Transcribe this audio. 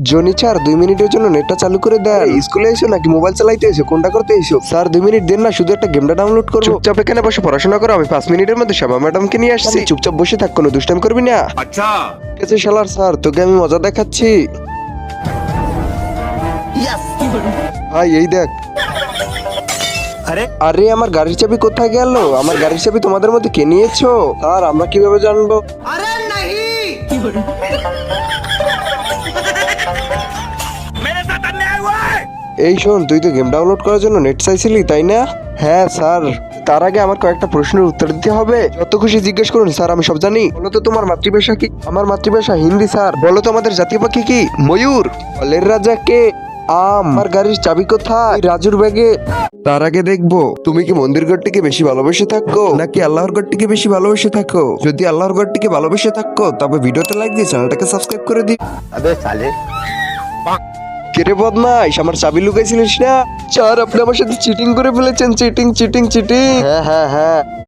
Johnny sir 2 মিনিটের জন্য নেটটা চালু করে দেন। স্কুলে এসো নাকি মোবাইল চালাইতে এসো, কোনটা করতে এসো? স্যার 2 মিনিট দেন না, শুধু একটা গেমটা ডাউনলোড করবো। চুপচাপ এখানে বসে পড়াশোনা করো, আমি 5 মিনিটের মধ্যে শ্যামা ম্যাডামকে নিয়ে আসছি। চুপচাপ বসে থাক, কোনো দুষ্টামি করবি না। अच्छा ঠিক আছে শালার, স্যার তোকে আমি মজা দেখাচ্ছি। ভাই এই দেখ। अरे আরে আমার গাড়ির চাবি কোথায় গেল? আমার গাড়ির চাবি তোমাদের মধ্যে কে নিয়েছো? স্যার আমরা কিভাবে জানবো? मेरे साथ अन्याय हुआ है। এই শোন, তুই তো গেম ডাউনলোড করার জন্য নেট চাইছিলি তাই না? হ্যাঁ স্যার, তার আগে আমার কয়েকটা প্রশ্নের উত্তর দিতে হবে। যত খুশি জিজ্ঞেস করুন স্যার, আমি সব জানি। বলো তো তোমার মাতৃভাষা কি? আমার মাতৃভাষা হিন্দি স্যার। বলো তো আমাদের জাতীয় পাখি কি? ময়ূর। ফলের রাজা কে? আম। আমার গাড়ির চাবি কোথায়? রাজুর ব্যাগে। তার আগে দেখবো তুমি কি মন্দির ঘরটিকে বেশি ভালোবেসে থাকো নাকি আল্লাহর ঘরটিকে বেশি ভালোবেসে থাকো। যদি আল্লাহর ঘরটিকে ভালোবেসে থাকো তবে ভিডিওতে লাইক দিয়ে চ্যানেলটাকে সাবস্ক্রাইব করে দিই। अबे साले কেরে বদমাইশ, আমার চাবি লুকাইছিলিস না? স্যার আপনি আমার সাথে চিটিং করে ফেলেছেন। Cheating cheating cheating. হ্যাঁ হ্যাঁ হ্যাঁ।